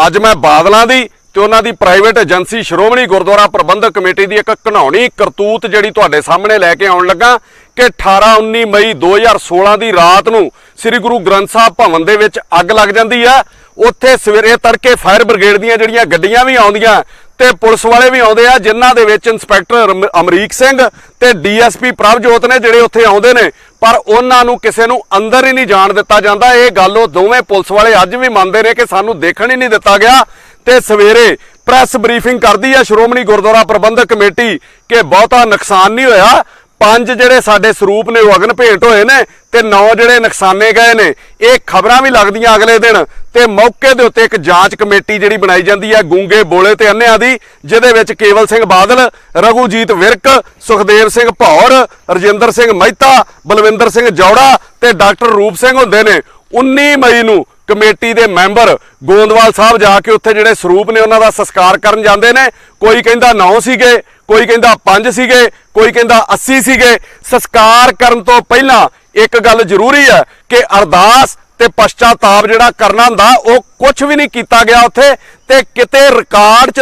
ਅੱਜ मैं बादलों की ਤੇ ਉਹਨਾਂ ਦੀ ਪ੍ਰਾਈਵੇਟ ਏਜੰਸੀ ਸ਼੍ਰੋਮਣੀ ਗੁਰਦੁਆਰਾ ਪ੍ਰਬੰਧਕ ਕਮੇਟੀ ਦੀ ਇੱਕ ਘਿਨਾਉਣੀ ਕਰਤੂਤ ਜਿਹੜੀ ਤੁਹਾਡੇ ਸਾਹਮਣੇ ਲੈ ਕੇ ਆਉਣ ਲੱਗਾ ਕਿ 18-19 ਮਈ 2016 ਦੀ ਰਾਤ ਨੂੰ ਸ੍ਰੀ ਗੁਰੂ ਗ੍ਰੰਥ ਸਾਹਿਬ ਭਵਨ ਦੇ ਵਿੱਚ ਅੱਗ ਲੱਗ ਜਾਂਦੀ ਆ। ਉੱਥੇ ਸਵੇਰੇ ਤੜਕੇ ਫਾਇਰ ਬ੍ਰਿਗੇਡ ਦੀਆਂ ਜਿਹੜੀਆਂ ਗੱਡੀਆਂ ਵੀ ਆਉਂਦੀਆਂ ਤੇ ਪੁਲਿਸ ਵਾਲੇ ਵੀ ਆਉਂਦੇ ਆ, ਜਿਨ੍ਹਾਂ ਦੇ ਵਿੱਚ ਇੰਸਪੈਕਟਰ ਅਮਰੀਕ ਸਿੰਘ ਤੇ ਡੀਐਸਪੀ ਪ੍ਰਭਜੋਤ ਨੇ ਜਿਹੜੇ ਉੱਥੇ ਆਉਂਦੇ ਨੇ, ਪਰ ਉਹਨਾਂ ਨੂੰ ਕਿਸੇ ਨੂੰ ਅੰਦਰ ਹੀ ਨਹੀਂ ਜਾਣ ਦਿੱਤਾ ਜਾਂਦਾ। ਇਹ ਗੱਲ ਉਹ ਦੋਵੇਂ ਪੁਲਿਸ ਵਾਲੇ ਅੱਜ ਵੀ ਮੰਨਦੇ ਨੇ ਕਿ ਸਾਨੂੰ ਦੇਖਣ ਹੀ ਨਹੀਂ ਦਿੱਤਾ ਗਿਆ। ਤੇ ਸਵੇਰੇ ਪ੍ਰੈਸ ਬਰੀਫਿੰਗ ਕਰਦੀ ਹੈ ਸ਼੍ਰੋਮਣੀ ਗੁਰਦੁਆਰਾ ਪ੍ਰਬੰਧਕ ਕਮੇਟੀ ਕਿ ਬਹੁਤਾ ਨੁਕਸਾਨ ਨਹੀਂ ਹੋਇਆ। 5 ਜਿਹੜੇ ਸਾਡੇ ਸਰੂਪ ਨੇ ਉਹ ਅਗਨ ਭੇਂਟ ਹੋਏ ਨੇ ਤੇ 9 ਜਿਹੜੇ ਨੁਕਸਾਨੇ ਗਏ ਨੇ। ਇਹ ਖਬਰਾਂ ਵੀ ਲੱਗਦੀਆਂ ਅਗਲੇ ਦਿਨ ਤੇ ਮੌਕੇ ਦੇ ਉੱਤੇ ਇੱਕ ਜਾਂਚ ਕਮੇਟੀ ਜਿਹੜੀ ਬਣਾਈ ਜਾਂਦੀ ਹੈ ਗੂੰਗੇ ਬੋਲੇ ਤੇ ਅੰਨਿਆਂ ਦੀ, ਜਿਹਦੇ ਵਿੱਚ ਕੇਵਲ ਸਿੰਘ ਬਾਦਲ, ਰਘੂਜੀਤ ਵਿਰਕ, ਸੁਖਦੇਵ ਸਿੰਘ ਭੌਰ, ਰਜਿੰਦਰ ਸਿੰਘ ਮਹਿਤਾ, ਬਲਵਿੰਦਰ ਸਿੰਘ ਜੌੜਾ ਤੇ ਡਾਕਟਰ ਰੂਪ ਸਿੰਘ ਹੁੰਦੇ ਨੇ। 19 ਮਈ ਨੂੰ ਕਮੇਟੀ ਦੇ ਮੈਂਬਰ ਗੋਂਦਵਾਲ ਸਾਹਿਬ ਜਾ ਕੇ ਉੱਥੇ ਜਿਹੜੇ ਸਰੂਪ ਨੇ ਉਹਨਾਂ ਦਾ ਸੰਸਕਾਰ ਕਰਨ ਜਾਂਦੇ ਨੇ। ਕੋਈ ਕਹਿੰਦਾ 9 ਸੀਗੇ, ਕੋਈ ਕਹਿੰਦਾ 5 ਸੀਗੇ, ਕੋਈ ਕਹਿੰਦਾ 80 ਸੀਗੇ। ਸੰਸਕਾਰ ਕਰਨ ਤੋਂ ਪਹਿਲਾਂ ਇੱਕ ਗੱਲ ਜ਼ਰੂਰੀ ਹੈ ਕਿ ਅਰਦਾਸ ਤੇ ਪਛਤਾਤਾਪ ਜਿਹੜਾ ਕਰਨਾ ਹੁੰਦਾ ਉਹ ਕੁਝ ਵੀ ਨਹੀਂ ਕੀਤਾ ਗਿਆ ਉੱਥੇ, ਤੇ ਕਿਤੇ ਰਿਕਾਰਡ 'ਚ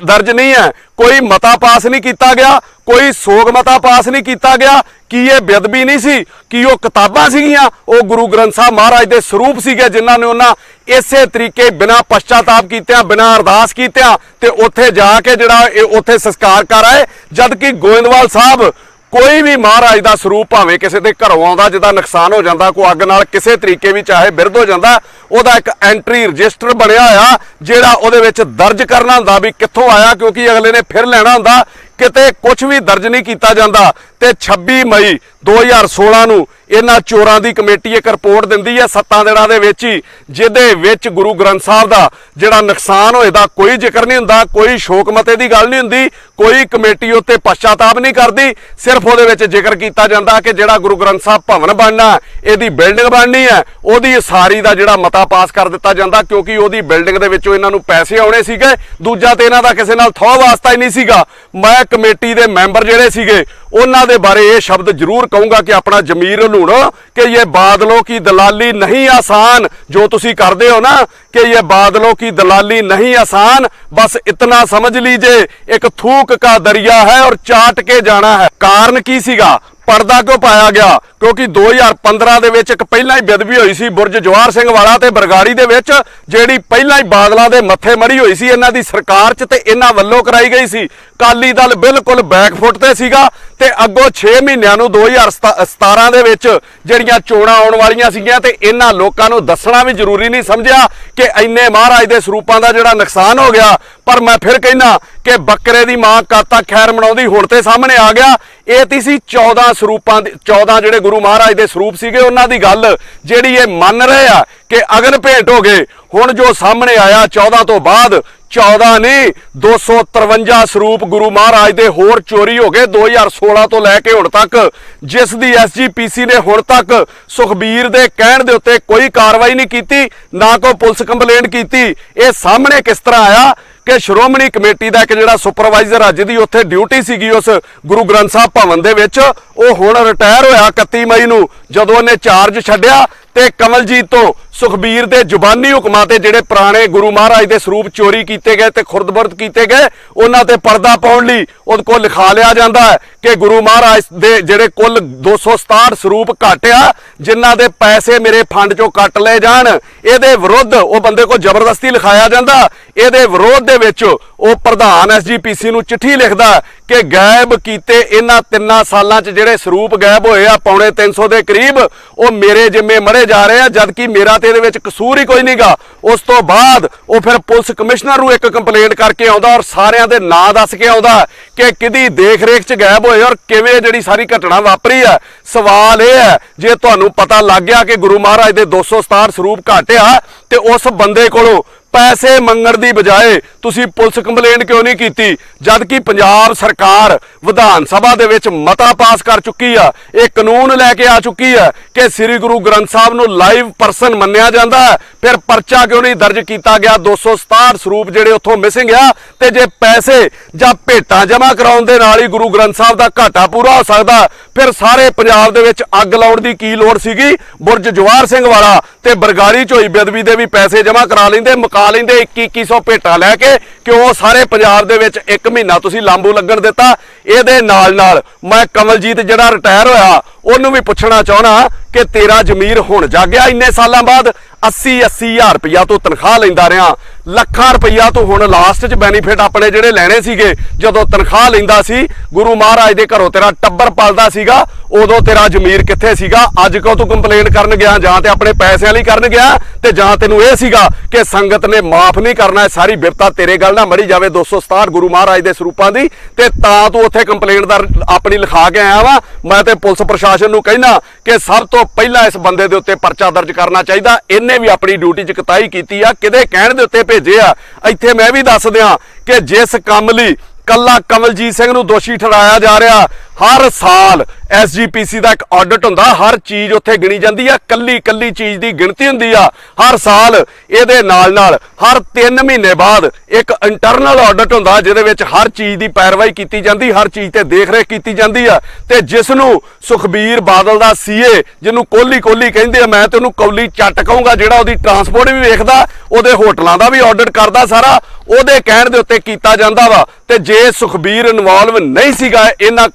ਦਰਜ ਨਹੀਂ ਹੈ। ਕੋਈ ਮਤਾ ਪਾਸ ਨਹੀਂ ਕੀਤਾ ਗਿਆ, ਕੋਈ ਸੋਗ ਮਤਾ ਪਾਸ ਨਹੀਂ ਕੀਤਾ ਗਿਆ। ਕੀ ਇਹ ਬੇਅਦਬੀ ਨਹੀਂ ਸੀ? ਕੀ ਉਹ ਕਿਤਾਬਾਂ ਸੀਗੀਆਂ? ਉਹ ਗੁਰੂ ਗ੍ਰੰਥ ਸਾਹਿਬ ਮਹਾਰਾਜ ਦੇ ਸਰੂਪ ਸੀਗੇ ਜਿਨ੍ਹਾਂ ਨੇ ਉਹਨਾਂ ਇਸੇ ਤਰੀਕੇ ਬਿਨਾਂ ਪਛਤਾਤਾਪ ਕੀਤਿਆਂ, ਬਿਨਾਂ ਅਰਦਾਸ ਕੀਤਿਆਂ ਤੇ ਉੱਥੇ ਜਾ ਕੇ ਜਿਹੜਾ ਉੱਥੇ ਸੰਸਕਾਰ ਕਰ ਆਏ। ਜਦ ਕਿ ਗੋਇੰਦਵਾਲ ਸਾਹਿਬ ਕੋਈ ਵੀ ਮਹਾਰਾਜ ਦਾ ਸਰੂਪ ਭਾਵੇਂ ਕਿਸੇ ਦੇ ਘਰੋਂ ਆਉਂਦਾ ਜਿਹਦਾ ਨੁਕਸਾਨ ਹੋ ਜਾਂਦਾ, ਕੋਈ ਅੱਗ ਨਾਲ ਕਿਸੇ ਤਰੀਕੇ ਵੀ ਚਾਹੇ ਬਿਰਧ ਹੋ ਜਾਂਦਾ, ਉਹਦਾ ਇੱਕ ਐਂਟਰੀ ਰਜਿਸਟਰ ਬਣਿਆ ਹੋਇਆ ਜਿਹੜਾ ਉਹਦੇ ਵਿੱਚ ਦਰਜ ਕਰਨਾ ਹੁੰਦਾ ਵੀ ਕਿੱਥੋਂ ਆਇਆ, ਕਿਉਂਕਿ ਅਗਲੇ ਨੇ ਫਿਰ ਲੈਣਾ ਹੁੰਦਾ। ਕਿਤੇ ਕੁਝ ਵੀ ਦਰਜ ਨਹੀਂ ਕੀਤਾ ਜਾਂਦਾ। ਤੇ 26 ਮਈ 2016 ਨੂੰ ਇਹਨਾਂ ਚੋਰਾਂ ਦੀ ਕਮੇਟੀ ਇੱਕ ਰਿਪੋਰਟ ਦਿੰਦੀ ਹੈ 7 ਦਿਨਾਂ ਦੇ ਵਿੱਚ ਹੀ, ਜਿਹਦੇ ਵਿੱਚ ਗੁਰੂ ਗ੍ਰੰਥ ਸਾਹਿਬ ਦਾ ਜਿਹੜਾ ਨੁਕਸਾਨ ਹੋਏ ਦਾ ਕੋਈ ਜ਼ਿਕਰ ਨਹੀਂ ਹੁੰਦਾ, ਕੋਈ ਸ਼ੋਕ ਮਤੇ ਦੀ ਗੱਲ ਨਹੀਂ ਹੁੰਦੀ, ਕੋਈ ਕਮੇਟੀ ਉੱਤੇ ਪਛਤਾਤਾਪ ਨਹੀਂ ਕਰਦੀ। ਸਿਰਫ ਉਹਦੇ ਵਿੱਚ ਜ਼ਿਕਰ ਕੀਤਾ ਜਾਂਦਾ ਕਿ ਜਿਹੜਾ ਗੁਰੂ ਗ੍ਰੰਥ ਸਾਹਿਬ ਭਵਨ ਬਣਨਾ, ਇਹਦੀ ਬਿਲਡਿੰਗ ਬਣਨੀ ਹੈ, ਉਹਦੀ ਉਸਾਰੀ ਦਾ ਜਿਹੜਾ ਮਤਾ ਪਾਸ ਕਰ ਦਿੱਤਾ ਜਾਂਦਾ, ਕਿਉਂਕਿ ਉਹਦੀ ਬਿਲਡਿੰਗ ਦੇ ਵਿੱਚੋਂ ਇਹਨਾਂ ਨੂੰ ਪੈਸੇ ਆਉਣੇ ਸੀਗੇ। ਦੂਜਾ ਤੇ ਇਹਨਾਂ ਦਾ ਕਿਸੇ ਨਾਲ ਥੋਹ ਵਾਸਤਾ ਹੀ ਨਹੀਂ ਸੀਗਾ। ਮੈਂ ਕਮੇਟੀ ਦੇ ਮੈਂਬਰ ਜਿਹੜੇ ਸੀਗੇ ਉਹਨਾਂ ਦੇ ਬਾਰੇ ਇਹ ਸ਼ਬਦ ਜ਼ਰੂਰ कहूंगा कि अपना जमीर लूणो कि ये बादलों की दलाली नहीं आसान, जो तुसी करते हो ना कि ये बादलों की दलाली नहीं आसान, बस इतना समझ लीजिए एक थूक का दरिया है और चाट के जाना है। कारण की सीगा? पर्दा क्यों पाया गया? क्योंकि 2015 ਦੇ ਵਿੱਚ ਇੱਕ ਪਹਿਲਾਂ ਹੀ ਬੇਅਦਬੀ ਹੋਈ ਸੀ ਬੁਰਜ ਜਵਾਹਰ ਸਿੰਘ ਵਾਲਾ ਤੇ ਬਰਗਾੜੀ ਦੇ ਵਿੱਚ, ਜਿਹੜੀ ਪਹਿਲਾਂ ਹੀ ਬਾਦਲਾਂ ਦੇ ਮੱਥੇ ਮੜੀ ਹੋਈ ਸੀ ਇਹਨਾਂ ਦੀ ਸਰਕਾਰ 'ਚ ਤੇ ਇਹਨਾਂ ਵੱਲੋਂ ਕਰਾਈ ਗਈ ਸੀ। ਅਕਾਲੀ ਦਲ ਬਿਲਕੁਲ ਬੈਕਫੁੱਟ ਤੇ ਸੀਗਾ ਤੇ ਅੱਗੋਂ 6 ਮਹੀਨਿਆਂ ਨੂੰ 2017 ਦੇ ਵਿੱਚ ਜਿਹੜੀਆਂ ਚੋਣਾਂ ਆਉਣ ਵਾਲੀਆਂ ਸੀਗੀਆਂ ਤੇ ਇਹਨਾਂ ਲੋਕਾਂ ਨੂੰ ਦੱਸਣਾ ਵੀ ਜ਼ਰੂਰੀ ਨਹੀਂ ਸਮਝਿਆ ਕਿ ਇੰਨੇ ਮਹਾਰਾਜ ਦੇ ਸਰੂਪਾਂ ਦਾ ਜਿਹੜਾ ਨੁਕਸਾਨ ਹੋ ਗਿਆ। ਪਰ ਮੈਂ ਫਿਰ ਕਹਿਣਾ ਕਿ ਬੱਕਰੇ ਦੀ ਮਾਂ ਕਾਤਾ ਖੈਰ ਮਨਾਉਂਦੀ ਹੁਣ ਤੇ ਸਾਹਮਣੇ ਆ ਗਿਆ। ਇਹ ਤੀ ਸੀ 14 ਸਰੂਪਾਂ ਦੇ 14 ਜਿਹੜੇ ਗੁਰੂ ਮਹਾਰਾਜ ਦੇ ਸਰੂਪ ਸੀਗੇ ਉਹਨਾਂ ਦੀ ਗੱਲ, ਜਿਹੜੀ ਇਹ ਮੰਨ ਰਹੇ ਆ ਕਿ ਅਗਨ ਭੇਂਟ ਹੋ ਗਏ। ਹੁਣ ਜੋ ਸਾਹਮਣੇ ਆਇਆ 14 ਤੋਂ ਬਾਅਦ 14 ਨਹੀਂ 253 ਸਰੂਪ ਗੁਰੂ ਮਹਾਰਾਜ ਦੇ ਹੋਰ ਚੋਰੀ ਹੋ ਗਏ 2016 ਤੋਂ ਲੈ ਕੇ ਹੁਣ ਤੱਕ, ਜਿਸ ਦੀ ਐਸਜੀਪੀਸੀ ਨੇ ਹੁਣ ਤੱਕ ਸੁਖਬੀਰ ਦੇ ਕਹਿਣ ਦੇ ਉੱਤੇ ਕੋਈ ਕਾਰਵਾਈ ਨਹੀਂ ਕੀਤੀ, ਨਾ ਕੋਈ ਪੁਲਿਸ ਕੰਪਲੇਂਟ ਕੀਤੀ। ਇਹ ਸਾਹਮਣੇ ਕਿਸ ਤਰ੍ਹਾਂ ਆਇਆ ਕਿ ਸ਼੍ਰੋਮਣੀ ਕਮੇਟੀ ਦਾ ਇੱਕ ਜਿਹੜਾ ਸੁਪਰਵਾਈਜ਼ਰ ਅੱਜ ਦੀ ਉੱਥੇ ਡਿਊਟੀ ਸੀਗੀ ਉਸ ਗੁਰੂ ਗ੍ਰੰਥ ਸਾਹਿਬ ਭਵਨ ਦੇ ਵਿੱਚ, ਉਹ ਹੁਣ ਰਿਟਾਇਰ ਹੋਇਆ 31 ਮਈ ਨੂੰ ਜਦੋਂ ਉਹਨੇ ਚਾਰਜ ਛੱਡਿਆ ਤੇ ਕਮਲਜੀਤ ਤੋਂ ਸੁਖਬੀਰ ਦੇ ਜ਼ੁਬਾਨੀ ਹੁਕਮਾਂ ਤੇ ਜਿਹੜੇ ਪੁਰਾਣੇ ਗੁਰੂ ਮਹਾਰਾਜ ਦੇ ਸਰੂਪ ਚੋਰੀ ਕੀਤੇ ਗਏ ਤੇ ਖੁਰਦਬੁਰਦ ਕੀਤੇ ਗਏ ਉਹਨਾਂ ਤੇ ਪਰਦਾ ਪਾਉਣ ਲਈ ਉਹਦੇ ਕੋਲ ਲਿਖਾ ਲਿਆ ਜਾਂਦਾ ਹੈ ਕਿ ਗੁਰੂ ਮਹਾਰਾਜ ਦੇ ਜਿਹੜੇ ਕੁੱਲ 267 ਸਰੂਪ ਘਟਿਆ ਜਿਨ੍ਹਾਂ ਦੇ ਪੈਸੇ ਮੇਰੇ ਫੰਡ ਚੋਂ ਕੱਟ ਲਏ ਜਾਣ। ਇਹਦੇ ਵਿਰੁੱਧ ਉਹ ਬੰਦੇ ਕੋਲ ਜ਼ਬਰਦਸਤੀ ਲਿਖਾਇਆ ਜਾਂਦਾ। ਇਹਦੇ ਵਿਰੋਧ ਦੇ ਵਿੱਚ ਉਹ ਪ੍ਰਧਾਨ ਐਸਜੀਪੀਸੀ ਨੂੰ ਚਿੱਠੀ ਲਿਖਦਾ ਕਿ ਗਾਇਬ ਕੀਤੇ ਇਹਨਾਂ 3 ਸਾਲਾਂ 'ਚ ਜਿਹੜੇ ਸਰੂਪ ਗਾਇਬ ਹੋਏ ਆ ਪੌਣੇ 300 ਦੇ ਕਰੀਬ, ਉਹ ਮੇਰੇ ਜਿੰਮੇ ਮੜੇ ਜਾ ਰਹੇ ਆ, ਜਦਕਿ ਮੇਰਾ ਤੇ ਇਹਦੇ ਵਿੱਚ ਕਸੂਰ ਹੀ ਕੋਈ ਨਹੀਂਗਾ। ਉਸ ਤੋਂ ਬਾਅਦ ਉਹ ਫਿਰ ਪੁਲਿਸ ਕਮਿਸ਼ਨਰ ਨੂੰ ਇੱਕ ਕੰਪਲੇਂਟ ਕਰਕੇ ਆਉਂਦਾ ਔਰ ਸਾਰਿਆਂ ਦੇ ਨਾਂ ਦੱਸ ਕੇ ਆਉਂਦਾ ਕਿ ਕਿਹਦੀ ਦੇਖ ਰੇਖ 'ਚ ਗਾਇਬ ਹੋਏ ਔਰ ਕਿਵੇਂ ਜਿਹੜੀ ਸਾਰੀ ਘਟਨਾ ਵਾਪਰੀ ਹੈ। ਸਵਾਲ ਇਹ ਹੈ ਜੇ ਤੁਹਾਨੂੰ ਪਤਾ ਲੱਗ ਗਿਆ ਕਿ ਗੁਰੂ ਮਹਾਰਾਜ ਦੇ 267 ਸਰੂਪ ਘਟਿਆ ਤੇ ਉਸ ਬੰਦੇ ਕੋਲੋਂ पैसे मंगण की बजाय तुसी पुलिस कंप्लेंट क्यों नहीं की, जबकि पंजाब सरकार विधान सभा दे विच मता पास कर चुकी है, एक कानून लैके आ चुकी है कि श्री गुरु ग्रंथ साहब नूं लाइव परसन मन्निया जाता है। फिर परचा क्यों नहीं दर्ज किया गया? 267 स्वरूप जिहड़े उत्थों मिसिंग आ, ते जे पैसे जां भेटां जमा कराउण दे नाल ही गुरु ग्रंथ साहब दा घाटा पूरा हो सकदा, फिर सारे पंजाब दे विच अग लाउण दी की लोड़ सीगी? बुरज जवाहर सिंह वाला ਤੇ ਬਰਗਾੜੀ ਝੋਈ ਬੇਅਦਬੀ ਦੇ ਵੀ ਪੈਸੇ ਜਮ੍ਹਾਂ ਕਰਾ ਲੈਂਦੇ, ਮੁਕਾ ਲੈਂਦੇ 2100 ਭੇਟਾ ਲੈ ਕੇ, ਕਿਉਂ ਸਾਰੇ ਪੰਜਾਬ ਦੇ ਵਿੱਚ 1 ਮਹੀਨਾ ਤੁਸੀਂ ਲਾਂਬੂ ਲੱਗਣ ਦਿੱਤਾ। ਇਹਦੇ ਨਾਲ ਮੈਂ ਕਮਲਜੀਤ ਜਿਹੜਾ ਰਿਟਾਇਰ ਹੋਇਆ ਉਹਨੂੰ ਵੀ ਪੁੱਛਣਾ ਚਾਹਣਾ ਕਿ ਤੇਰਾ ਜ਼ਮੀਰ ਹੁਣ ਜਾਗਿਆ? ਇੰਨੇ ਸਾਲਾਂ ਬਾਅਦ 80,000 ਰੁਪਇਆ ਤੂੰ ਤਨਖਾਹ ਲੈਂਦਾ ਰਿਹਾ, ਲੱਖਾਂ ਰੁਪਇਆ ਤੂੰ ਹੁਣ ਲਾਸਟ 'ਚ ਬੈਨੀਫਿਟ ਆਪਣੇ ਜਿਹੜੇ ਲੈਣੇ ਸੀਗੇ, ਜਦੋਂ ਤਨਖਾਹ ਲੈਂਦਾ ਸੀ, ਗੁਰੂ ਮਹਾਰਾਜ ਦੇ ਘਰੋਂ ਤੇਰਾ ਟੱਬਰ ਪਲਦਾ ਸੀਗਾ, ਉਦੋਂ ਤੇਰਾ ਜ਼ਮੀਰ ਕਿੱਥੇ ਸੀਗਾ? ਅੱਜ ਕਿਉਂ ਤੂੰ ਕੰਪਲੇਂਟ ਕਰਨ ਗਿਆ? ਜਾਂ ਤੇ ਆਪਣੇ ਪੈਸਿਆਂ ਲਈ ਕਰਨ ਗਿਆ, ਤੇ ਜਾਂ ਤੈਨੂੰ ਇਹ ਸੀਗਾ ਕਿ ਸੰਗਤ ਨੇ ਮਾਫ ਨਹੀਂ ਕਰਨਾ, ਸਾਰੀ ਬਿਪਤਾ ਤੇਰੇ ਗੱਲ ਨਾ ਮੜੀ ਜਾਵੇ 267 ਗੁਰੂ ਮਹਾਰਾਜ ਦੇ ਸਰੂਪਾਂ ਦੀ, ਤੇ ਤਾਂ ਤੂੰ ਉੱਥੇ ਕੰਪਲੇਂਟ ਦਾ ਆਪਣੀ ਲਿਖਾ ਕੇ ਆਇਆ ਵਾ। ਮੈਂ ਤੇ ਪੁਲਿਸ ਪ੍ਰਸ਼ਾਸਨ ਨੂੰ ਕਹਿਣਾ ਕਿ ਸਭ ਤੋਂ ਪਹਿਲਾਂ ਇਸ ਬੰਦੇ ਦੇ ਉੱਤੇ ਪਰਚਾ ਦਰਜ ਕਰਨਾ ਚਾਹੀਦਾ। ਇਹਨੇ ਵੀ ਆਪਣੀ ਡਿਊਟੀ 'ਚ ਕੁਤਾਹੀ ਕੀਤੀ ਆ, ਕਿਹਦੇ ਕਹਿਣ ਦੇ ਉੱਤੇ ਭੇਜੇ ਆ। ਇੱਥੇ ਮੈਂ ਵੀ ਦੱਸ ਦਿਆਂ ਕਿ ਜਿਸ ਕੰਮ ਲਈ ਕੱਲਾ ਕਮਲਜੀਤ ਸਿੰਘ ਨੂੰ ਦੋਸ਼ੀ ਠਹਿਰਾਇਆ ਜਾ ਰਿਹਾ, ਹਰ ਸਾਲ SGPC ਦਾ ਇੱਕ ਆਡਿਟ ਹੁੰਦਾ, ਹਰ ਚੀਜ਼ ਉੱਥੇ ਗਿਣੀ ਜਾਂਦੀ ਆ, ਕੱਲੀ ਚੀਜ਼ ਦੀ ਗਿਣਤੀ ਹੁੰਦੀ ਆ ਹਰ ਸਾਲ। ਇਹਦੇ ਨਾਲ ਹਰ 3 ਮਹੀਨੇ ਬਾਅਦ ਇੱਕ ਇੰਟਰਨਲ ਆਡਿਟ ਹੁੰਦਾ, ਜਿਹਦੇ ਵਿੱਚ ਹਰ ਚੀਜ਼ ਦੀ ਪੈਰਵਾਈ ਕੀਤੀ ਜਾਂਦੀ, ਹਰ ਚੀਜ਼ ਤੇ ਦੇਖ-ਰੇਖ ਕੀਤੀ ਜਾਂਦੀ ਆ। ਤੇ ਜਿਸ ਨੂੰ ਸੁਖਬੀਰ ਬਾਦਲ ਦਾ CA, ਜਿਹਨੂੰ ਕੋਹਲੀ ਕਹਿੰਦੇ ਆ, ਮੈਂ ਤੇ ਉਹਨੂੰ ਕੌਲੀ ਚੱਟ ਕਹੂੰਗਾ, ਜਿਹੜਾ ਉਹਦੀ ਟਰਾਂਸਪੋਰਟ ਵੀ ਵੇਖਦਾ, ਉਹਦੇ ਹੋਟਲਾਂ ਦਾ ਵੀ ਆਡਿਟ ਕਰਦਾ, ਸਾਰਾ ਉਹਦੇ ਕਹਿਣ ਦੇ ਉੱਤੇ ਕੀਤਾ ਜਾਂਦਾ ਵਾ। ਤੇ ਜੇ ਸੁਖਬੀਰ ਇਨਵੋਲਵ ਨਹੀਂ ਸੀਗਾ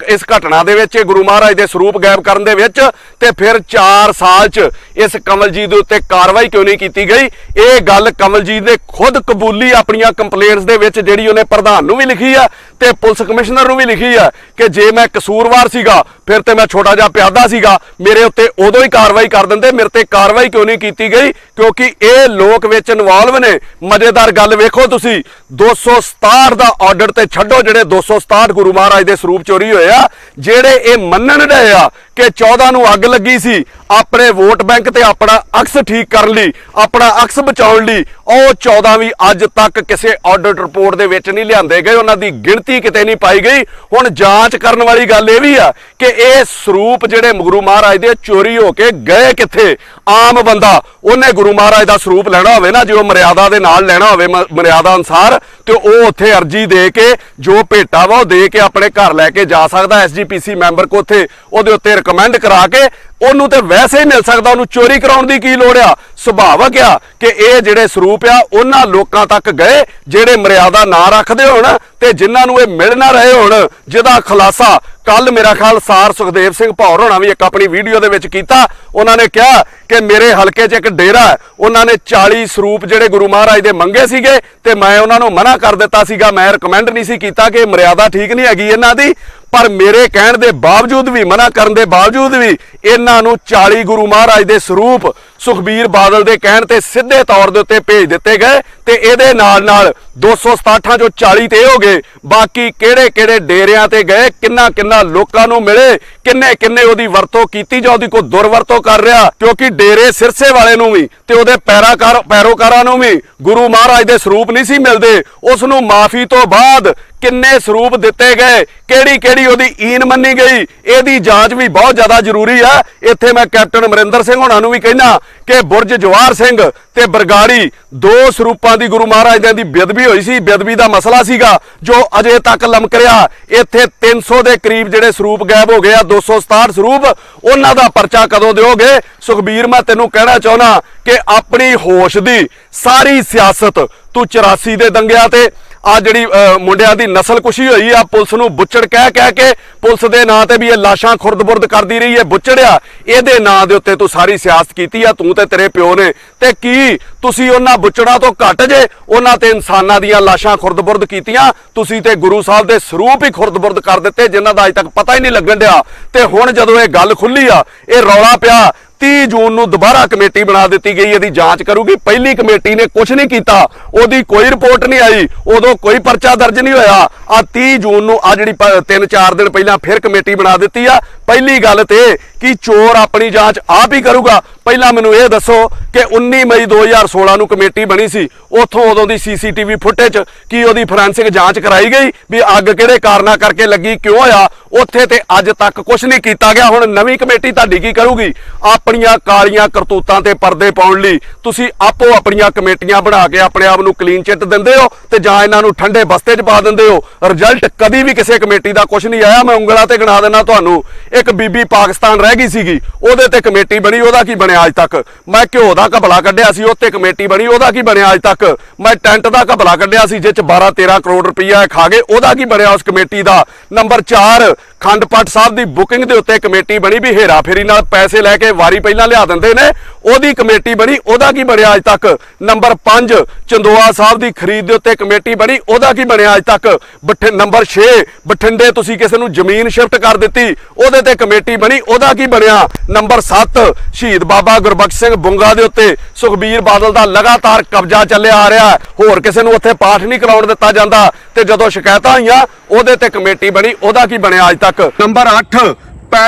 ਇਸ ਘਟਨਾ ਦੇ ਵਿੱਚ, ਗੁਰੂ ਮਹਾਰਾਜ ਦੇ ਸਰੂਪ ਗਾਇਬ ਕਰਨ ਦੇ ਵਿੱਚ, ਤੇ ਫਿਰ 4 ਸਾਲ 'ਚ ਇਸ ਕਮਲਜੀਤ ਦੇ ਉੱਤੇ ਕਾਰਵਾਈ ਕਿਉਂ ਨਹੀਂ ਕੀਤੀ ਗਈ? ਇਹ ਗੱਲ ਕਮਲਜੀਤ ਨੇ ਖੁਦ ਕਬੂਲੀ ਆਪਣੀਆਂ ਕੰਪਲੇਂਟਸ ਦੇ ਵਿੱਚ, ਜਿਹੜੀ ਉਹਨੇ ਪ੍ਰਧਾਨ ਨੂੰ ਵੀ ਲਿਖੀ ਆ ਤੇ ਪੁਲਿਸ ਕਮਿਸ਼ਨਰ ਨੂੰ ਵੀ ਲਿਖੀ ਆ, ਕਿ ਜੇ ਮੈਂ ਕਸੂਰਵਾਰ ਸੀਗਾ ਫਿਰ ਤੇ ਮੈਂ ਛੋਟਾ ਜਿਹਾ ਪਿਆਦਾ ਸੀਗਾ, ਮੇਰੇ ਉੱਤੇ ਉਦੋਂ ਹੀ ਕਾਰਵਾਈ ਕਰ ਦਿੰਦੇ, ਮੇਰੇ ਤੇ ਕਾਰਵਾਈ ਕਿਉਂ ਨਹੀਂ ਕੀਤੀ ਗਈ? ਕਿਉਂਕਿ ਇਹ ਲੋਕ ਵਿੱਚ ਇਨਵੋਲਵ ਨੇ। ਮਜ਼ੇਦਾਰ ਗੱਲ ਵੇਖੋ ਤੁਸੀਂ, 267 ਦਾ ਆਰਡਰ ਤੇ ਛੱਡੋ, ਜਿਹੜੇ 267 ਗੁਰੂ ਮਹਾਰਾਜ ਦੇ ਸਰੂਪ ਚੋਰੀ ਹੋਏ ਆ, ਜਿਹੜੇ ਇਹ ਮੰਨਣ ਡਏ ਆ ਕਿ 14 ਨੂੰ ਅੱਗ ਲੱਗੀ ਸੀ ਆਪਣੇ ਵੋਟ ਬੈਂਕ ਤੇ ਆਪਣਾ ਅਕਸ ਠੀਕ ਕਰਨ ਲਈ, ਆਪਣਾ ਅਕਸ ਬਚਾਉਣ ਲਈ, ਉਹ 14 ਵੀ ਅੱਜ ਤੱਕ ਕਿਸੇ ਆਡਿਟ ਰਿਪੋਰਟ ਦੇ ਵਿੱਚ ਨਹੀਂ ਲਿਆਂਦੇ ਗਏ, ਉਹਨਾਂ ਦੀ ਗਿਣਤੀ ਕਿਤੇ ਨਹੀਂ ਪਾਈ ਗਈ। ਹੁਣ ਜਾਂਚ ਕਰਨ ਵਾਲੀ ਗੱਲ ਇਹ ਵੀ ਆ ਕਿ ਇਹ ਸਰੂਪ ਜਿਹੜੇ ਗੁਰੂ ਮਹਾਰਾਜ ਦੇ ਚੋਰੀ ਹੋ ਕੇ ਗਏ ਕਿੱਥੇ? ਆਮ ਬੰਦਾ ਉਹਨੇ ਗੁਰੂ ਮਹਾਰਾਜ ਦਾ ਸਰੂਪ ਲੈਣਾ ਹੋਵੇ ਨਾ, ਜੇ ਉਹ ਮਰਿਆਦਾ ਦੇ ਨਾਲ ਲੈਣਾ ਹੋਵੇ ਮਰਿਆਦਾ ਅਨੁਸਾਰ, ਤੇ ਉਹ ਉੱਥੇ ਅਰਜੀ ਦੇ ਕੇ ਜੋ ਭੇਟਾ ਵਾ ਉਹ ਦੇ ਕੇ ਆਪਣੇ ਘਰ ਲੈ ਕੇ ਜਾ ਸਕਦਾ। SGPC ਮੈਂਬਰ ਕੋ ਉੱਥੇ ਉਹਦੇ ਉੱਤੇ ਰਿਕਮੈਂਡ ਕਰਾ ਕੇ ਉਹਨੂੰ ਤੇ ਵੈਸੇ ਹੀ ਮਿਲ ਸਕਦਾ, ਉਹਨੂੰ ਚੋਰੀ ਕਰਾਉਣ ਦੀ ਕੀ ਲੋੜ ਆ? ਸੁਭਾਵਕ ਆ ਕਿ ਇਹ ਜਿਹੜੇ ਸਰੂਪ ਆ ਉਹਨਾਂ ਲੋਕਾਂ ਤੱਕ ਗਏ ਜਿਹੜੇ ਮਰਿਆਦਾ ਨਾ ਰੱਖਦੇ ਹੋਣ ਤੇ ਜਿਨ੍ਹਾਂ ਨੂੰ ਇਹ ਮਿਲ ਨਾ ਰਹੇ ਹੋਣ, ਜਿਹਦਾ ਖੁਲਾਸਾ ਕੱਲ ਮੇਰਾ ਖਿਆਲ ਸਾਰ ਸੁਖਦੇਵ ਸਿੰਘ ਭੌਰ ਹੋਣਾ ਵੀ ਇੱਕ ਆਪਣੀ ਵੀਡੀਓ ਦੇ ਵਿੱਚ ਕੀਤਾ। ਉਹਨਾਂ ਨੇ ਕਿਹਾ ਕਿ ਮੇਰੇ ਹਲਕੇ 'ਚ ਇੱਕ ਡੇਰਾ ਹੈ, ਉਹਨਾਂ ਨੇ 40 ਸਰੂਪ ਜਿਹੜੇ ਗੁਰੂ ਮਹਾਰਾਜ ਦੇ ਮੰਗੇ ਸੀਗੇ ਤੇ ਮੈਂ ਉਹਨਾਂ ਨੂੰ ਮਨਾ ਕਰ ਦਿੱਤਾ ਸੀਗਾ, ਮੈਂ ਰਿਕਮੈਂਡ ਨਹੀਂ ਸੀ ਕੀਤਾ ਕਿ ਮਰਿਆਦਾ ਠੀਕ ਨਹੀਂ ਹੈਗੀ ਇਹਨਾਂ ਦੀ, ਪਰ ਮੇਰੇ ਕਹਿਣ ਦੇ ਬਾਵਜੂਦ ਵੀ, ਮਨਾ ਕਰਨ ਦੇ ਬਾਵਜੂਦ ਵੀ ਇਹਨਾਂ ਨੂੰ 40 ਗੁਰੂ ਮਹਾਰਾਜ ਦੇ ਸਰੂਪ ਸੁਖਬੀਰ ਬਾਦਲ ਦੇ ਕਹਿਣ ਤੇ ਸਿੱਧੇ ਤੌਰ ਦੇ ਉੱਤੇ ਭੇਜ ਦਿੱਤੇ ਗਏ। ਤੇ ਇਹਦੇ ਨਾਲ 267 ਚੋਂ 40 ਤੇ ਹੋ ਗਏ, ਬਾਕੀ ਕਿਹੜੇ ਡੇਰਿਆਂ ਤੇ ਗਏ, ਕਿੰਨਾ ਲੋਕਾਂ ਨੂੰ ਮਿਲੇ, ਕਿੰਨੇ ਉਹਦੀ ਵਰਤੋਂ ਕੀਤੀ ਜਾਂ ਉਹਦੀ ਕੋਈ ਦੁਰਵਰਤੋਂ ਕਰ ਰਿਹਾ। ਕਿਉਂਕਿ ਡੇਰੇ ਸਿਰਸੇ ਵਾਲੇ ਨੂੰ ਵੀ ਤੇ ਉਹਦੇ ਪੈਰੋਕਾਰਾਂ ਨੂੰ ਵੀ ਗੁਰੂ ਮਹਾਰਾਜ ਦੇ ਸਰੂਪ ਨਹੀਂ ਸੀ ਮਿਲਦੇ। ਉਸ ਨੂੰ ਮਾਫੀ ਤੋਂ ਬਾਅਦ ਕਿੰਨੇ ਸਰੂਪ ਦਿੱਤੇ ਗਏ, ਕਿਹੜੀ ਉਹਦੀ ਈਨ ਮੰਨੀ ਗਈ, ਇਹਦੀ ਜਾਂਚ ਵੀ ਬਹੁਤ ਜ਼ਿਆਦਾ ਜ਼ਰੂਰੀ ਆ। ਇੱਥੇ ਮੈਂ ਕੈਪਟਨ ਅਮਰਿੰਦਰ ਸਿੰਘ ਹੋਣਾ ਨੂੰ ਵੀ ਕਹਿਣਾ ਕਿ ਬੁਰਜ ਜਵਾਹਰ ਸਿੰਘ ਤੇ ਬਰਗਾੜੀ 2 ਸਰੂਪਾਂ ਦੀ ਗੁਰੂ ਮਹਾਰਾਜ ਦੀ ਬੇਅਦਬੀ ਹੋਈ ਸੀ, ਬੇਅਦਬੀ ਦਾ ਮਸਲਾ ਸੀਗਾ ਜੋ ਅਜੇ ਤੱਕ ਲਮਕ ਰਿਹਾ। ਇੱਥੇ 300 ਦੇ ਕਰੀਬ ਜਿਹੜੇ ਸਰੂਪ ਗਾਇਬ ਹੋ ਗਏ ਆ, 267 ਸਰੂਪ, ਉਹਨਾਂ ਦਾ ਪਰਚਾ ਕਦੋਂ ਦਿਓਗੇ? ਸੁਖਬੀਰ, ਮੈਂ ਤੈਨੂੰ ਕਹਿਣਾ ਚਾਹੁੰਦਾ ਕਿ ਆਪਣੀ ਹੋਸ਼ ਦੀ ਸਾਰੀ ਸਿਆਸਤ ਤੂੰ 84 ਦੇ ਦੰਗਿਆਂ ਤੇ ਆ ਜਿਹੜੀ ਮੁੰਡਿਆਂ ਦੀ ਨਸਲਕੁਸ਼ੀ ਹੋਈ ਆ, ਪੁਲਿਸ ਨੂੰ ਬੁੱਚੜ ਕਹਿ ਕੇ ਪੁਲਿਸ ਦੇ ਨਾਂ ਤੇ ਵੀ ਇਹ ਲਾਸ਼ਾਂ ਖੁਰਦ-ਬੁਰਦ ਕਰਦੀ ਰਹੀ ਹੈ, ਬੁੱਚੜਿਆ, ਇਹਦੇ ਨਾਂ ਦੇ ਉੱਤੇ ਤੂੰ ਸਾਰੀ ਸਿਆਸਤ ਕੀਤੀ ਆ, ਤੂੰ ਤੇ ਤੇਰੇ ਪਿਓ ਨੇ। ਤੇ ਕੀ ਤੁਸੀਂ ਉਹਨਾਂ ਬੁੱਚੜਾਂ ਤੋਂ ਘੱਟ ਜੇ? ਉਹਨਾਂ ਤੇ ਇਨਸਾਨਾਂ ਦੀਆਂ ਲਾਸ਼ਾਂ ਖੁਰਦ-ਬੁਰਦ ਕੀਤੀਆਂ, ਤੁਸੀਂ ਤੇ ਗੁਰੂ ਸਾਹਿਬ ਦੇ ਸਰੂਪ ਹੀ ਖੁਰਦ-ਬੁਰਦ ਕਰ ਦਿੱਤੇ, ਜਿਨ੍ਹਾਂ ਦਾ ਅਜੇ ਤੱਕ ਪਤਾ ਹੀ ਨਹੀਂ ਲੱਗਣ ਡਿਆ। ਤੇ ਹੁਣ ਜਦੋਂ ਇਹ ਗੱਲ ਖੁੱਲੀ ਆ, ਇਹ ਰੌਲਾ ਪਿਆ, 30 ਜੂਨ ਨੂੰ ਦੁਬਾਰਾ ਕਮੇਟੀ ਬਣਾ ਦਿੱਤੀ ਗਈ, ਇਹਦੀ ਜਾਂਚ ਕਰੂਗੀ। ਪਹਿਲੀ ਕਮੇਟੀ ਨੇ ਕੁਝ ਨਹੀਂ ਕੀਤਾ, ਉਹਦੀ ਕੋਈ ਰਿਪੋਰਟ ਨਹੀਂ ਆਈ, ਉਦੋਂ ਕੋਈ ਪਰਚਾ ਦਰਜ ਨਹੀਂ ਹੋਇਆ। ਆ 30 ਜੂਨ ਨੂੰ ਆ ਜਿਹੜੀ 3-4 ਦਿਨ ਪਹਿਲਾਂ ਫਿਰ ਕਮੇਟੀ ਬਣਾ ਦਿੱਤੀ ਆ। ਪਹਿਲੀ ਗੱਲ ਤੇ ਕਿ ਚੋਰ ਆਪਣੀ ਜਾਂਚ ਆਪ ਹੀ ਕਰੂਗਾ। ਪਹਿਲਾਂ ਮੈਨੂੰ ਇਹ ਦੱਸੋ ਕਿ 19 ਮਈ 2016 ਨੂੰ ਕਮੇਟੀ ਬਣੀ ਸੀ, ਉਥੋਂ ਉਦੋਂ ਦੀ CCTV ਫੁਟੇਜ ਕੀ ਉਹਦੀ ਫੋਰੈਂਸਿਕ ਜਾਂਚ ਕਰਾਈ ਗਈ ਵੀ ਅੱਗ ਕਿਹੜੇ ਕਾਰਨਾਂ ਕਰਕੇ ਲੱਗੀ, ਕਿਉਂ ਹੋਇਆ? ਉੱਥੇ ਤੇ ਅੱਜ ਤੱਕ ਕੁਝ ਨਹੀਂ ਕੀਤਾ ਗਿਆ। ਹੁਣ ਨਵੀਂ ਕਮੇਟੀ ਤੁਹਾਡੀ ਕੀ ਕਰੂਗੀ? ਆਪਣੀਆਂ ਕਾਲੀਆਂ ਕਰਤੂਤਾਂ ਤੇ ਪਰਦੇ ਪਾਉਣ ਲਈ ਤੁਸੀਂ ਆਪੋ ਆਪਣੀਆਂ ਕਮੇਟੀਆਂ ਬਣਾ ਕੇ ਆਪਣੇ ਆਪ ਨੂੰ ਕਲੀਨ ਚਿੱਟ ਦਿੰਦੇ ਹੋ ਤੇ ਜਾਂ ਇਹਨਾਂ ਨੂੰ ਠੰਡੇ ਬਸਤੇ 'ਚ ਪਾ ਦਿੰਦੇ ਹੋ। ਰਿਜ਼ਲਟ ਕਦੀ ਵੀ ਕਿਸੇ ਕਮੇਟੀ ਦਾ ਕੁਝ ਨਹੀਂ ਆਇਆ। ਮੈਂ ਉਂਗਲਾਂ ਤੇ ਗਿਣਾ ਦੇਣਾ ਤੁਹਾਨੂੰ। ਇੱਕ ਬੀਬੀ ਪਾਕਿਸਤਾਨ ਰਹਿ ਗਈ ਸੀਗੀ, ਉਹਦੇ ਤੇ ਕਮੇਟੀ ਬਣੀ, ਉਹਦਾ ਕੀ ਬਣਿਆ ਅੱਜ ਤੱਕ। ਮੈਂ ਘਿਓ ਦਾ ਘਪਲਾ ਕੱਢਿਆ ਸੀ, ਉੱਤੇ ਕਮੇਟੀ ਬਣੀ, ਉਹਦਾ ਕੀ ਬਣਿਆ ਅੱਜ ਤੱਕ। ਮੈਂ ਟੈਂਟ ਦਾ ਘਪਲਾ ਕੱਢਿਆ ਸੀ ਜਿਹ ਚ 12-13 ਕਰੋੜ ਰੁਪਈਆ ਖਾ ਗਏ, ਉਹਦਾ ਕੀ ਬਣਿਆ ਉਸ ਕਮੇਟੀ ਦਾ। ਨੰਬਰ 4 ਖੰਡ ਪਾਠ ਸਾਹਿਬ ਦੀ ਬੁਕਿੰਗ ਦੇ ਉੱਤੇ ਕਮੇਟੀ ਬਣੀ ਵੀ ਹੇਰਾ ਫੇਰੀ ਨਾਲ ਪੈਸੇ ਲੈ ਕੇ ਵਾਰੀ ਪਹਿਲਾਂ ਲਿਆ ਦਿੰਦੇ ਨੇ, ਉਹਦੀ ਕਮੇਟੀ ਬਣੀ, ਉਹਦਾ ਕੀ ਬਣਿਆ ਅੱਜ ਤੱਕ। ਨੰਬਰ 5 ਚੰਦੋਆ ਸਾਹਿਬ ਦੀ ਖਰੀਦ ਦੇ ਉੱਤੇ ਕਮੇਟੀ ਬਣੀ, ਉਹਦਾ ਕੀ ਬਣਿਆ ਅੱਜ ਤੱਕ। ਨੰਬਰ 6 ਬਠਿੰਡੇ ਤੁਸੀਂ ਕਿਸੇ ਨੂੰ ਜ਼ਮੀਨ ਸ਼ਿਫਟ ਕਰ ਦਿੱਤੀ, ਉਹਦੇ ਤੇ ਕਮੇਟੀ ਬਣੀ, ਉਹਦਾ ਕੀ ਬਣਿਆ। ਨੰਬਰ 7 ਸ਼ਹੀਦ ਬਾਬਾ ਗੁਰਬਖਸ਼ ਸਿੰਘ ਬੁੰਗਾ ਦੇ ਉੱਤੇ ਸੁਖਬੀਰ ਬਾਦਲ ਦਾ ਲਗਾਤਾਰ ਕਬਜ਼ਾ ਚੱਲਿਆ ਆ ਰਿਹਾ, ਹੋਰ ਕਿਸੇ ਨੂੰ ਉੱਥੇ ਪਾਠ ਨਹੀਂ ਕਰਾਉਣ ਦਿੱਤਾ ਜਾਂਦਾ, ਤੇ ਜਦੋਂ ਸ਼ਿਕਾਇਤਾਂ ਆਈਆਂ ਉਹਦੇ ਤੇ ਕਮੇਟੀ ਬਣੀ, ਉਹਦਾ ਕੀ ਬਣਿਆ ਅੱਜ ਤੱਕ। ਨੰਬਰ 8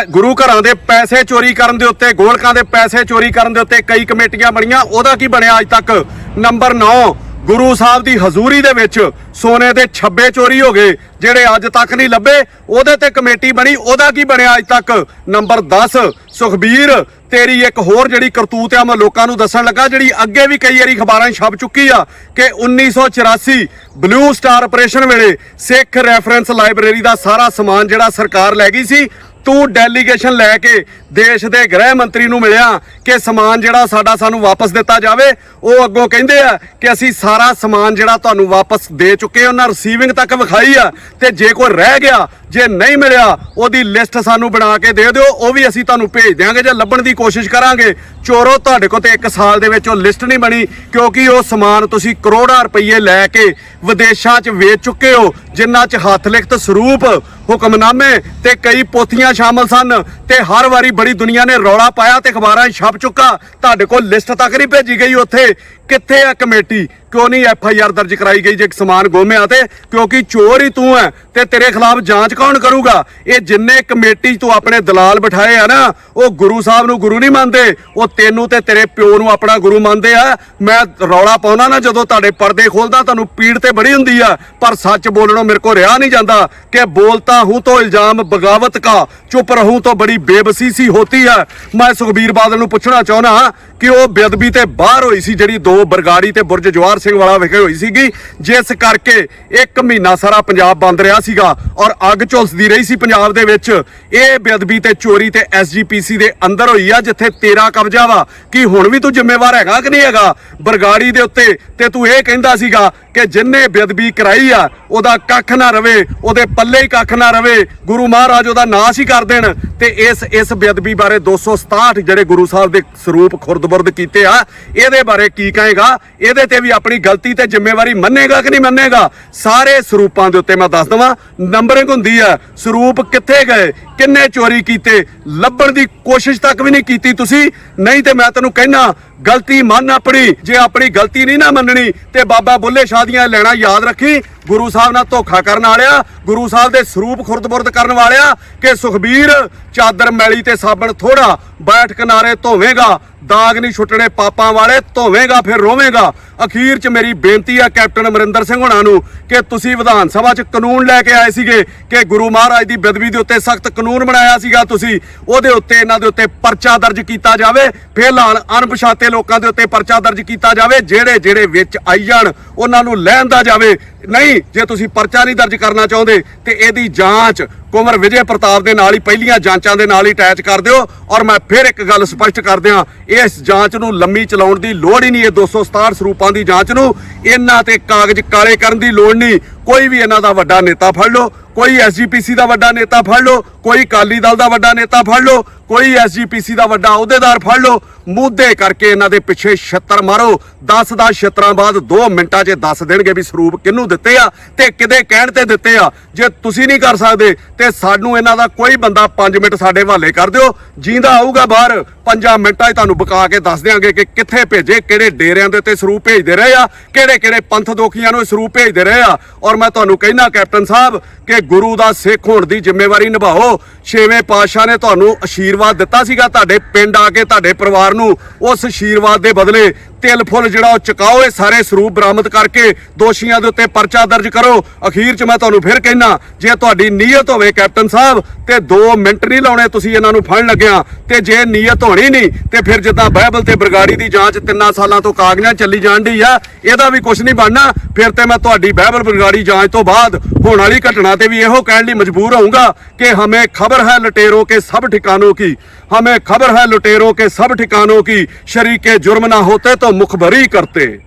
ਗੁਰੂ ਘਰਾਂ ਦੇ ਪੈਸੇ ਚੋਰੀ ਕਰਨ ਦੇ ਉੱਤੇ, ਗੋਲਕਾਂ ਦੇ ਪੈਸੇ ਚੋਰੀ ਕਰਨ ਦੇ ਉੱਤੇ ਕਈ ਕਮੇਟੀਆਂ ਬਣੀਆਂ, ਉਹਦਾ ਕੀ ਬਣਿਆ ਅੱਜ ਤੱਕ। ਨੰਬਰ 9 ਗੁਰੂ ਸਾਹਿਬ ਦੀ ਹਜ਼ੂਰੀ ਦੇ ਵਿੱਚ ਸੋਨੇ ਦੇ ਛੱਬੇ ਚੋਰੀ ਹੋ ਗਏ, ਜਿਹੜੇ ਅੱਜ ਤੱਕ ਨਹੀਂ ਲੱਭੇ, ਉਹਦੇ ਤੇ ਕਮੇਟੀ ਬਣੀ, ਉਹਦਾ ਕੀ ਬਣਿਆ ਅੱਜ ਤੱਕ। ਨੰਬਰ 10 ਸੁਖਬੀਰ ਤੇਰੀ ਇੱਕ ਹੋਰ ਜਿਹੜੀ ਕਰਤੂਤ ਆ ਮੈਂ ਲੋਕਾਂ ਨੂੰ ਦੱਸਣ ਲੱਗਾ, ਜਿਹੜੀ ਅੱਗੇ ਵੀ ਕਈ ਵਾਰੀ ਅਖਬਾਰਾਂ 'ਚ ਛਪ ਚੁੱਕੀ ਆ ਕਿ 1984 ਬਲੂ ਸਟਾਰ ਆਪਰੇਸ਼ਨ ਵੇਲੇ ਸਿੱਖ ਰੈਫਰੈਂਸ ਲਾਇਬ੍ਰੇਰੀ ਦਾ ਸਾਰਾ ਸਮਾਨ ਜਿਹੜਾ ਸਰਕਾਰ ਲੈ ਗਈ ਸੀ, ਤੂੰ ਡੈਲੀਗੇਸ਼ਨ ਲੈ ਕੇ ਦੇਸ਼ ਦੇ ਗ੍ਰਹਿ ਮੰਤਰੀ ਨੂੰ ਮਿਲਿਆ ਕਿ ਸਮਾਨ ਜਿਹੜਾ ਸਾਡਾ ਸਾਨੂੰ ਵਾਪਸ ਦਿੱਤਾ ਜਾਵੇ। ਉਹ ਅੱਗੋਂ ਕਹਿੰਦੇ ਆ ਕਿ ਅਸੀਂ ਸਾਰਾ ਸਮਾਨ ਜਿਹੜਾ ਤੁਹਾਨੂੰ ਵਾਪਸ ਦੇ ਚੁੱਕੇ, ਉਹਨਾਂ ਰਿਸੀਵਿੰਗ ਤੱਕ ਵਿਖਾਈ ਆ, ਤੇ ਜੇ ਕੋਈ ਰਹਿ ਗਿਆ, ਜੇ ਨਹੀਂ ਮਿਲਿਆ, ਉਹਦੀ ਲਿਸਟ ਸਾਨੂੰ ਬਣਾ ਕੇ ਦੇ ਦਿਓ, ਉਹ ਵੀ ਅਸੀਂ ਤੁਹਾਨੂੰ ਭੇਜ ਦਿਆਂਗੇ ਜਾਂ ਲੱਭਣ ਦੀ ਕੋਸ਼ਿਸ਼ ਕਰਾਂਗੇ। ਚੋਰੋ ਤੁਹਾਡੇ ਕੋਲ ਤੇ 1 ਸਾਲ ਦੇ ਵਿੱਚ ਉਹ ਲਿਸਟ ਨਹੀਂ ਬਣੀ, ਕਿਉਂਕਿ ਉਹ ਸਮਾਨ ਤੁਸੀਂ ਕਰੋੜਾਂ ਰੁਪਏ ਲੈ ਕੇ ਵਿਦੇਸ਼ਾਂ 'ਚ ਵੇਚ ਚੁੱਕੇ ਹੋ, ਜਿਨ੍ਹਾਂ 'ਚ ਹੱਥ ਲਿਖਤ ਸਰੂਪ, ਹੁਕਮਨਾਮੇ ਤੇ ਕਈ ਪੋਥੀਆਂ ਸ਼ਾਮਲ ਸਨ, ਤੇ ਹਰ ਵਾਰੀ ਬੜੀ ਦੁਨੀਆ ਨੇ ਰੌਲਾ ਪਾਇਆ ਤੇ ਅਖਬਾਰਾਂ 'ਚ ਛਪ ਚੁੱਕਾ, ਤੁਹਾਡੇ ਕੋਲ ਲਿਸਟ ਤੱਕ ਨਹੀਂ ਭੇਜੀ ਗਈ। ਉੱਥੇ ਕਿੱਥੇ ਆ ਕਮੇਟੀ? ਕਿਉਂ ਨਹੀਂ FIR ਦਰਜ ਕਰਾਈ ਗਈ ਜੇ ਸਮਾਨ ਗੁੰਮਿਆ ਤੇ? ਕਿਉਂਕਿ ਚੋਰ ਹੀ ਤੂੰ ਹੈ ਤੇ ਤੇਰੇ ਖਿਲਾਫ ਜਾਂਚ ਕੌਣ ਕਰੂਗਾ। ਇਹ ਜਿੰਨੇ ਕਮੇਟੀ ਤੂੰ ਆਪਣੇ ਦਲਾਲ ਬਿਠਾਏ ਆ ਨਾ, ਉਹ ਗੁਰੂ ਸਾਹਿਬ ਨੂੰ ਗੁਰੂ ਨਹੀਂ ਮੰਨਦੇ, ਉਹ ਤੈਨੂੰ ਤੇ ਤੇਰੇ ਪਿਓ ਨੂੰ ਆਪਣਾ ਗੁਰੂ ਮੰਨਦੇ ਆ। ਮੈਂ ਰੌਲਾ ਪਾਉਣਾ ਨਾ ਜਦੋਂ ਤੁਹਾਡੇ ਪਰਦੇ ਖੋਲਦਾ, ਤੁਹਾਨੂੰ ਪੀੜ ਤੇ ਬੜੀ ਹੁੰਦੀ ਆ, ਪਰ ਸੱਚ ਬੋਲਣੋਂ ਮੇਰੇ ਕੋ ਰਿਹਾ ਨਹੀਂ ਜਾਂਦਾ ਕਿ ਬੋਲਤਾ ਹੂੰ तो इल्जाम बगावत का, चुप रहूं तो बड़ी बेबसी होती है। मैं सुखबीर बादल ਨੂੰ ਪੁੱਛਣਾ ਚਾਹੁੰਦਾ ਕਿ ਉਹ ਬੇਅਦਬੀ ਤੇ ਬਾਹਰ ਹੋਈ ਸੀ ਜਿਹੜੀ 2 ਬਰਗਾੜੀ ਤੇ ਬੁਰਜ ਜਵਾਹਰ ਸਿੰਘ ਵਾਲਾ ਵਿਖੇ ਹੋਈ ਸੀਗੀ, ਜਿਸ ਕਰਕੇ 1 ਮਹੀਨਾ ਸਾਰਾ ਪੰਜਾਬ ਬੰਦ ਰਿਹਾ ਸੀਗਾ ਔਰ ਅੱਗ ਝੁਲਸਦੀ ਰਹੀ ਸੀ ਪੰਜਾਬ ਦੇ ਵਿੱਚ। ਇਹ ਬੇਅਦਬੀ ਤੇ ਚੋਰੀ ਤੇ SGPC ਦੇ ਅੰਦਰ ਹੋਈ ਆ, ਜਿੱਥੇ ਤੇਰਾ ਕਬਜ਼ਾ ਵਾ। ਕਿ ਹੁਣ ਵੀ ਤੂੰ ਜ਼ਿੰਮੇਵਾਰ ਹੈਗਾ ਕਿ ਨਹੀਂ ਹੈਗਾ ਬਰਗਾੜੀ ਦੇ ਉੱਤੇ? ਤੇ ਤੂੰ ਇਹ ਕਹਿੰਦਾ ਸੀਗਾ ਕਿ ਜਿੰਨੇ ਬੇਅਦਬੀ ਕਰਾਈ ਆ ਉਹਦਾ ਕੱਖ ਨਾ ਰਵੇ, ਉਹਦੇ ਪੱਲੇ ਹੀ ਕੱਖ ਨਾ ਰਵੇ, ਗੁਰੂ ਮਹਾਰਾਜ ਉਹਦਾ ਨਾਸ਼ ਹੀ ਕਰ ਦੇਣ। ਤੇ ਇਸ ਬੇਅਦਬੀ ਬਾਰੇ 267 ਜਿਹੜੇ ਗੁਰੂ ਸਾਹਿਬ ਦੇ ਸਰੂਪ ਖੁਰਦ-ਬੁਰਦ ਕੀਤੇ ਆ, ਇਹਦੇ ਬਾਰੇ ਕੀ ਕਹੇਗਾ? ਇਹਦੇ ਤੇ ਵੀ ਆਪਣੀ ਗਲਤੀ ਤੇ ਜ਼ਿੰਮੇਵਾਰੀ ਮੰਨੇਗਾ ਕਿ ਨਹੀਂ ਮੰਨੇਗਾ? ਸਾਰੇ ਸਰੂਪਾਂ ਦੇ ਉੱਤੇ ਮੈਂ ਦੱਸ ਦਵਾਂ ਨੰਬਰਿੰਗ ਹੁੰਦੀ ਆ, ਸਰੂਪ ਕਿੱਥੇ ਗਏ, ਕਿੰਨੇ ਚੋਰੀ ਕੀਤੇ, ਲੱਭਣ ਦੀ ਕੋਸ਼ਿਸ਼ ਤੱਕ ਵੀ ਨਹੀਂ ਕੀਤੀ ਤੁਸੀਂ। ਨਹੀਂ ਤੇ ਮੈਂ ਤੈਨੂੰ ਕਹਿਣਾ ਗਲਤੀ ਮੰਨ ਆਪਣੀ, ਜੇ ਆਪਣੀ ਗਲਤੀ ਨਹੀਂ ਨਾ ਮੰਨਣੀ ਤੇ ਬਾਬਾ ਬੁੱਲੇ ਸ਼ਾਹ ਦੀਆਂ ਲੈਣਾ ਯਾਦ ਰੱਖੀ, ਗੁਰੂ ਸਾਹਿਬ ਨਾਲ ਧੋਖਾ ਕਰਨ ਵਾਲਿਆ, ਗੁਰੂ ਸਾਹਿਬ ਦੇ ਸਰੂਪ ਖੁਰਦ-ਬੁਰਦ ਕਰਨ ਵਾਲਿਆ, ਕਿ ਸੁਖਬੀਰ ਚਾਦਰ ਮੈਲੀ ਤੇ ਸਾਬਣ ਥੋੜਾ, ਬੈਠ ਕਿਨਾਰੇ ਧੋਵੇਂਗਾ, ਦਾਗ ਨਹੀਂ ਛੁੱਟਣੇ ਪਾਪਾਂ ਵਾਲੇ, ਧੋਵੇਂਗਾ ਫਿਰ ਰੋਵੇਂਗਾ। ਅਖੀਰ 'ਚ ਮੇਰੀ ਬੇਨਤੀ ਆ ਕੈਪਟਨ ਅਮਰਿੰਦਰ ਸਿੰਘ ਹੁਣਾਂ ਨੂੰ ਕਿ ਤੁਸੀਂ ਵਿਧਾਨ ਸਭਾ 'ਚ ਕਾਨੂੰਨ ਲੈ ਕੇ ਆਏ ਸੀਗੇ ਕਿ ਗੁਰੂ ਮਹਾਰਾਜ ਦੀ ਬੇਅਦਬੀ ਦੇ ਉੱਤੇ ਸਖਤ ਕਾਨੂੰਨ ਬਣਾਇਆ ਸੀਗਾ ਤੁਸੀਂ, ਉਹਦੇ ਉੱਤੇ ਇਹਨਾਂ ਦੇ ਉੱਤੇ ਪਰਚਾ ਦਰਜ ਕੀਤਾ ਜਾਵੇ। ਫਿਲਹਾਲ ਅਣਪਛਾਤੇ ਲੋਕਾਂ ਦੇ ਉੱਤੇ ਪਰਚਾ ਦਰਜ ਕੀਤਾ ਜਾਵੇ, ਜਿਹੜੇ ਵਿੱਚ ਆਈ ਜਾਣ ਉਹਨਾਂ ਨੂੰ ਲੈਂਦਾ ਜਾਵੇ। ਨਹੀਂ, ਜੇ ਤੁਸੀਂ ਪਰਚਾ ਨਹੀਂ ਦਰਜ ਕਰਨਾ ਚਾਹੁੰਦੇ ਤੇ ਇਹਦੀ ਜਾਂਚ ਕੁੰਵਰ ਵਿਜੇ ਪ੍ਰਤਾਪ ਦੇ ਨਾਲ ਹੀ, ਪਹਿਲੀਆਂ ਜਾਂਚਾਂ ਦੇ ਨਾਲ ਹੀ ਅਟੈਚ ਕਰ ਦਿਓ। ਔਰ ਮੈਂ ਫਿਰ ਇੱਕ ਗੱਲ ਸਪਸ਼ਟ ਕਰ ਦਿਆਂ, ਇਸ ਜਾਂਚ ਨੂੰ ਲੰਮੀ ਚਲਾਉਣ ਦੀ ਲੋੜ ਹੀ ਨਹੀਂ। ਇਹ 267 ਸਰੂਪਾਂ ਦੀ ਜਾਂਚ ਨੂੰ ਇਹਨਾਂ ਤੇ ਕਾਗਜ਼ ਕਾਲੇ ਕਰਨ ਦੀ ਲੋੜ ਨਹੀਂ। ਕੋਈ ਵੀ ਇਹਨਾਂ ਦਾ ਵੱਡਾ ਨੇਤਾ ਫੜ ਲਓ, ਕੋਈ SGPC ਦਾ ਵੱਡਾ ਨੇਤਾ ਫੜ ਲਓ, ਕੋਈ ਅਕਾਲੀ ਦਲ ਦਾ ਵੱਡਾ ਨੇਤਾ ਫੜ ਲਓ, ਕੋਈ SGPC ਦਾ ਵੱਡਾ ਅਹੁਦੇਦਾਰ ਫੜ ਲਓ, ਮੁੱਦੇ ਕਰਕੇ ਇਹਨਾਂ ਦੇ ਪਿੱਛੇ ਛਿੱਤਰ ਮਾਰੋ। 10 ਛਿੱਤਰਾਂ ਬਾਅਦ 2 ਮਿੰਟਾਂ 'ਚ ਦੱਸ ਦੇਣਗੇ ਵੀ ਸਰੂਪ ਕਿਹਨੂੰ ਦਿੱਤੇ ਆ ਤੇ ਕਿਹਦੇ ਕਹਿਣ ਤੇ ਦਿੱਤੇ ਆ। ਜੇ ਤੁਸੀਂ ਨਹੀਂ ਕਰ ਸਕਦੇ ਤੇ ਸਾਨੂੰ ਇਹਨਾਂ ਦਾ ਕੋਈ ਬੰਦਾ 5 ਮਿੰਟ ਸਾਡੇ ਹਵਾਲੇ ਕਰ ਦਿਓ, ਜਿੰਦਾ ਆਊਗਾ ਬਾਹਰ 5 ਮਿੰਟਾਂ 'ਚ ਤੁਹਾਨੂੰ ਬਕਾ ਕੇ ਦੱਸ ਦਿਆਂਗੇ ਕਿ ਕਿੱਥੇ ਭੇਜੇ, ਕਿਹੜੇ ਡੇਰਿਆਂ ਦੇ ਉੱਤੇ ਸਰੂਪ ਭੇਜਦੇ ਰਹੇ ਆ, ਕਿਹੜੇ ਪੰਥ ਦੋਖੀਆਂ ਨੂੰ ਸਰੂਪ ਭੇਜਦੇ ਰਹੇ ਆ। ਔਰ ਮੈਂ ਤੁਹਾਨੂੰ ਕਹਿਣਾ ਕੈਪਟਨ ਸਾਹਿਬ ਕਿ ਗੁਰੂ ਦਾ ਸਿੱਖ ਹੋਣ ਦੀ ਜ਼ਿੰਮੇਵਾਰੀ ਨਿਭਾਓ। 6ਵੇਂ ਪਾਤਸ਼ਾਹ ਨੇ ਤੁਹਾਨੂੰ ਆਸ਼ੀਰਵਾਦ ਦਿੱਤਾ ਸੀਗਾ ਤੁਹਾਡੇ ਪਿੰਡ ਆ ਕੇ, ਤੁਹਾਡੇ ਪਰਿਵਾਰ ਨੂੰ। ਉਸ ਆਸ਼ੀਰਵਾਦ ਦੇ ਬਦਲੇ ਤਿਲ ਫੁੱਲ ਜਿਹੜਾ ਉਹ ਚੁਕਾਓ, ਇਹ ਸਾਰੇ ਸਰੂਪ ਬਰਾਮਦ ਕਰਕੇ ਦੋਸ਼ੀਆਂ ਦੇ ਉੱਤੇ ਪਰਚਾ ਦਰਜ ਕਰੋ। ਅਖੀਰ 'ਚ ਮੈਂ ਤੁਹਾਨੂੰ ਫਿਰ ਕਹਿਣਾ, ਜੇ ਤੁਹਾਡੀ ਨੀਅਤ ਹੋਵੇ ਕੈਪਟਨ ਸਾਹਿਬ ਤੇ 2 ਮਿੰਟ ਨਹੀਂ ਲਾਉਣੇ ਤੁਸੀਂ ਇਹਨਾਂ ਨੂੰ ਫੜਨ ਲੱਗਿਆ, ਤੇ ਜੇ ਨੀਅਤ ਹੋਣੀ ਨਹੀਂ ਤੇ ਫਿਰ ਜਿੱਦਾਂ ਬਾਈਬਲ ਤੇ ਬਰਗਾੜੀ ਦੀ ਜਾਂਚ 3 ਸਾਲਾਂ ਤੋਂ ਕਾਗਜ਼ਾਂ ਚੱਲੀ ਜਾਣ ਡਈ ਆ, ਇਹਦਾ ਵੀ ਕੁਝ ਨਹੀਂ ਬਣਨਾ। ਫਿਰ ਤੇ ਮੈਂ ਤੁਹਾਡੀ ਬਾਈਬਲ ਬਰਗਾੜੀ ਜਾਂਚ ਤੋਂ ਬਾਅਦ ਹੋਣ ਵਾਲੀ ਘਟਨਾ ਤੇ ਵੀ ਇਹੋ ਕਹਿਣ ਲਈ ਮਜਬੂਰ ਹੋਊਂਗਾ ਕਿ ਹमें खबर है लुटेरों के सब ठिकानों की, हमें खबर है लुटेरों के सब ठिकानों की, शरीके जुर्म ना होते तो मुखबरी करते।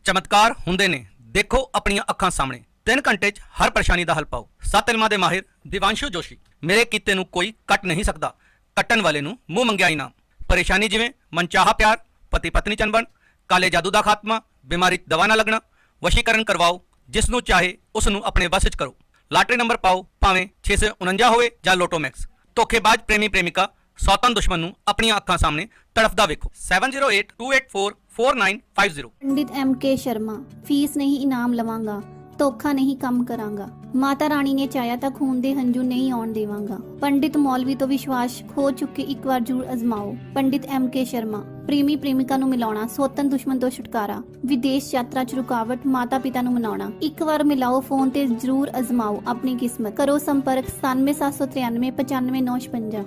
ਚਮਤਕਾਰ ਹੁੰਦੇ ਨੇ, ਦੇਖੋ ਆਪਣੀਆਂ ਅੱਖਾਂ ਸਾਹਮਣੇ। 3 ਘੰਟੇ 'ਚ ਹਰ ਪਰੇਸ਼ਾਨੀ ਦਾ ਹੱਲ ਪਾਓ। 7 ਇਲਮਾਂ ਦੇ ਮਾਹਿਰ ਦਿਵਾਂਸ਼ੂ ਜੋਸ਼ੀ। ਮੇਰੇ ਕੀਤੇ ਨੂੰ ਕੋਈ ਕੱਟ ਨਹੀਂ ਸਕਦਾ, ਕੱਟਣ ਵਾਲੇ ਨੂੰ ਮੂੰਹ ਮੰਗਿਆ ਇਨਾਮ। ਪਰੇਸ਼ਾਨੀ ਜਿਵੇਂ ਮਨਚਾਹਾ ਪਿਆਰ, ਪਤੀ ਪਤਨੀ ਚੰਬਣ, ਕਾਲੇ ਜਾਦੂ ਦਾ ਖਾਤਮਾ, ਬਿਮਾਰੀ 'ਚ ਦਵਾ ਨਾ ਲੱਗਣਾ, ਵਸ਼ੀਕਰਨ ਕਰਵਾਓ। ਜਿਸ ਨੂੰ ਚਾਹੇ ਉਸ ਨੂੰ ਆਪਣੇ ਵਸ 'ਚ ਕਰੋ। ਲਾਟਰੀ ਨੰਬਰ ਪਾਓ, ਭਾਵੇਂ 649 ਹੋਵੇ ਜਾਂ ਲੋਟੋ ਮੈਕਸ। ਧੋਖੇਬਾਜ਼ ਪ੍ਰੇਮੀ ਪ੍ਰੇਮਿਕਾ, ਸੌਤਨ ਦੁਸ਼ਮਣ ਨੂੰ ਆਪਣੀਆਂ ਅੱਖਾਂ ਸਾਹਮਣੇ ਤੜਫਦਾ ਵੇਖੋ। 7082844950। पंडित MK शर्मा। फीस नहीं इनाम लवांगा, ਧੋਖਾ ਨਹੀਂ ਕੰਮ ਕਰਾਂਗਾ। ਮਾਤਾ ਰਾਣੀ ਨੇ ਚਾਹਿਆ ਤਾਂ ਖੂਨ ਦੇ ਹੰਝੂ ਨਹੀਂ ਆਉਣ ਦੇਵਾਂਗਾ। ਪੰਡਿਤ ਮੌਲਵੀ ਤੋਂ ਵਿਸ਼ਵਾਸ ਖੋ ਚੁੱਕੇ ਇੱਕ ਵਾਰ ਜ਼ਰੂਰ ਅਜ਼ਮਾਓ। ਪੰਡਿਤ MK ਸ਼ਰਮਾ। ਪ੍ਰੇਮੀ ਪ੍ਰੇਮਿਕਾ ਨੂੰ ਮਿਲਾਉਣਾ, ਸੌਤਨ ਦੁਸ਼ਮਣ ਤੋਂ ਛੁਟਕਾਰਾ, ਵਿਦੇਸ਼ ਯਾਤਰਾ 'ਚ ਰੁਕਾਵਟ, ਮਾਤਾ ਪਿਤਾ ਨੂੰ ਮਨਾਉਣਾ। ਇੱਕ ਵਾਰ ਮਿਲਾਓ, ਫੋਨ ਤੇ ਜ਼ਰੂਰ ਅਜ਼ਮਾਓ ਆਪਣੀ ਕਿਸਮਤ। ਕਰੋ ਸੰਪਰਕ 9779395956।